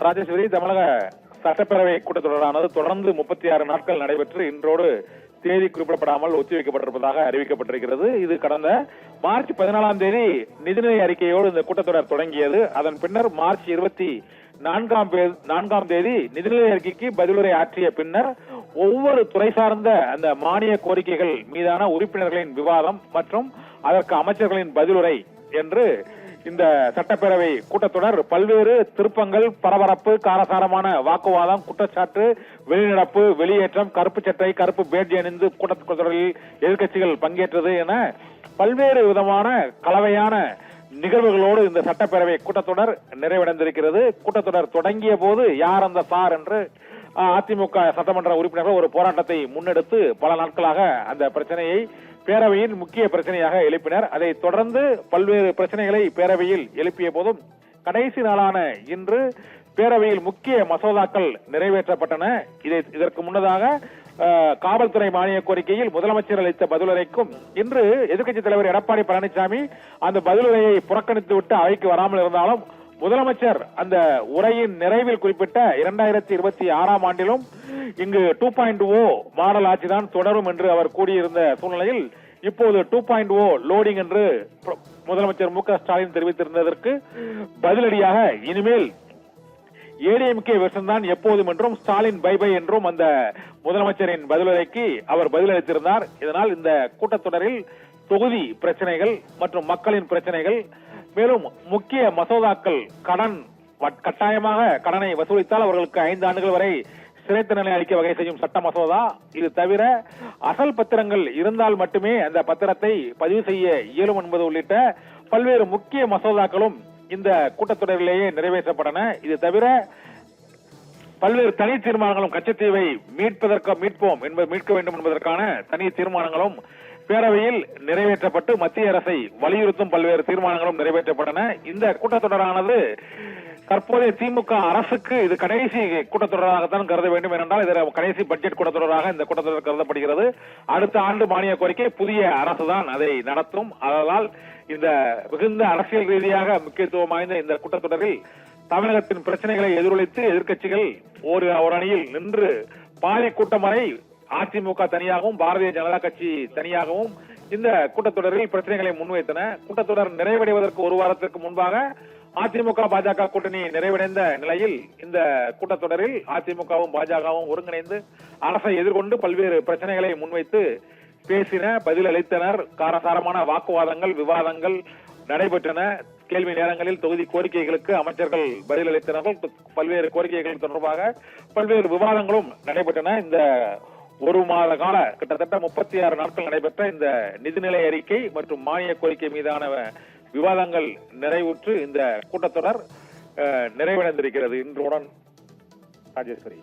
ராஜேஸ்வரி, தமிழக சட்டப்பேரவை கூட்டத்தொடரானது தொடர்ந்து 36 நாட்கள் நடைபெற்று இன்றோடு தேதி குறிப்பிடப்படாமல் ஒத்திவைக்கப்பட்டிருப்பதாக அறிவிக்கப்பட்டிருக்கிறது. இது கடந்த மார்ச் 14ஆம் தேதி நிதிநிலை அறிக்கையோடு இந்த கூட்டத்தொடர் தொடங்கியது. அதன் பின்னர் மார்ச் 24ஆம் தேதி நிதிநிலை அறிக்கைக்கு பதிலுரை ஆற்றிய பின்னர் ஒவ்வொரு துறை சார்ந்த அந்த மானிய கோரிக்கைகள் மீதான உறுப்பினர்களின் விவாதம் மற்றும் அதற்கு அமைச்சர்களின் பதிலுரை என்று இந்த சட்டப்பேரவை கூட்டத்தொடர் பல்வேறு திருப்பங்கள், பரபரப்பு, காரசாரமான வாக்குவாதம், குற்றச்சாட்டு, வெளிநடப்பு, வெளியேற்றம், கருப்பு சட்டை, கருப்பு பேட்ஜ் அணிந்து கூட்டத்தொடரில் எதிர்கட்சிகள் பங்கேற்றது என பல்வேறு விதமான கலவையான நிகழ்வுகளோடு இந்த சட்டப்பேரவை கூட்டத்தொடர் நிறைவடைந்திருக்கிறது. கூட்டத்தொடர் தொடங்கிய போது யார் அந்த சார் என்று அதிமுக சட்டமன்ற உறுப்பினர்கள் ஒரு போராட்டத்தை முன்னெடுத்து பல நாட்களாக அந்த பிரச்சனையை பேரவையின் முக்கிய பிரச்சனையாக எழுப்பினர். அதை தொடர்ந்து பல்வேறு பிரச்சனைகளை பேரவையில் எழுப்பிய போதும் கடைசி நாளான இன்று பேரவையில் முக்கிய மசோதாக்கள் நிறைவேற்றப்பட்டன. இதற்கு முன்னதாக காவல்துறை மானிய கோரிக்கையில் முதலமைச்சர் அளித்த பதிலுரைக்கும் இன்று எதிர்க்கட்சித் தலைவர் எடப்பாடி பழனிசாமி அந்த பதிலுரையை புறக்கணித்து விட்டு அவைக்கு வராமல் இருந்தாலும் முதலமைச்சர் அந்த உரையின் நிறைவில் குறிப்பிட்ட 2026ஆம் ஆண்டிலும் இங்கு 2.0 மாடல் ஆட்சிதான் தொடரும் என்று அவர் கூறியிருந்த சூழ்நிலையில் இப்போது 2.0 லோடிங் என்று முதலமைச்சர் மு க ஸ்டாலின் தெரிவித்திருந்ததற்கு பதிலடியாக இனிமேல் ஏடிஎம்கே வெர்ஷன் தான் எப்போதும் என்றும் ஸ்டாலின் பை பை என்றும் அந்த முதலமைச்சரின் பதிலுரைக்கு அவர் பதிலளித்திருந்தார். இதனால் இந்த கூட்டத்தொடரில் தொகுதி பிரச்சனைகள் மற்றும் மக்களின் பிரச்சனைகள், மேலும் முக்கிய மசோதாக்கள், கடன் கட்டாயமாக கடனை வசூலித்தால் அவர்களுக்கு 5 ஆண்டுகள் வரை சிறை தண்டனை அளிக்க வகை செய்யும் சட்ட மசோதா, இது தவிர அசல் பத்திரங்கள் இருந்தால் மட்டுமே அந்த பத்திரத்தை பதிவு செய்ய இயலும் என்பது உள்ளிட்ட பல்வேறு முக்கிய மசோதாக்களும் இந்த கூட்டத்தொடரிலேயே நிறைவேற்றப்பட்டன. இது தவிர பல்வேறு தனி தீர்மானங்களும், கச்சத்தீவை மீட்போம் மீட்க வேண்டும் என்பதற்கான தனி தீர்மானங்களும் பேரவையில் நிறைவேற்றப்பட்டு மத்திய அரசை வலியுறுத்தும் பல்வேறு தீர்மானங்களும் நிறைவேற்றப்பட்டன. இந்த கூட்டத்தொடரானது தற்போதைய திமுக அரசுக்கு இது கடைசி கூட்டத்தொடராகத்தான் கருத வேண்டும். ஏனென்றால் இது கடைசி பட்ஜெட் கூட்டத்தொடராக இந்த கூட்டத்தொடர் கருதப்படுகிறது. அடுத்த ஆண்டு மானிய கோரிக்கை புதிய அரசுதான் அதை நடத்தும். அதனால் இந்த மிகுந்த அரசியல் ரீதியாக முக்கியத்துவம் வாய்ந்த இந்த கூட்டத்தொடரில் தமிழகத்தின் பிரச்சனைகளை எதிரொலித்து எதிர்க்கட்சிகள் ஒரு அணியில் நின்று பாதி கூட்டம் வரை அதிமுக தனியாகவும் பாரதிய ஜனதா கட்சி தனியாகவும் இந்த கூட்டத்தொடரில் பிரச்சனைகளை முன்வைத்தன. கூட்டத்தொடர் நிறைவடைவதற்கு ஒரு வாரத்திற்கு முன்பாக அதிமுக பாஜக கூட்டணி நிறைவடைந்த நிலையில் இந்த கூட்டத்தொடரில் அதிமுகவும் பாஜகவும் ஒருங்கிணைந்து அரசை எதிர்கொண்டு பல்வேறு பிரச்சனைகளை முன்வைத்து பேசின, பதில் அளித்தனர். காரசாரமான வாக்குவாதங்கள், விவாதங்கள் நடைபெற்றன. கேள்வி நேரங்களில் தொகுதி கோரிக்கைகளுக்கு அமைச்சர்கள் பதில் அளித்தனர். பல்வேறு கோரிக்கைகள் தொடர்பாக பல்வேறு விவாதங்களும் நடைபெற்றன. இந்த ஒரு மாத கால கிட்டத்தட்ட 36 நாட்கள் நடைபெற்ற இந்த நிதிநிலை அறிக்கை மற்றும் மானிய கோரிக்கை மீதான விவாதங்கள் நிறைவுற்று இந்த கூட்டத்தொடர் நிறைவடைந்திருக்கிறது இன்றுடன். ராஜேஸ்வரி.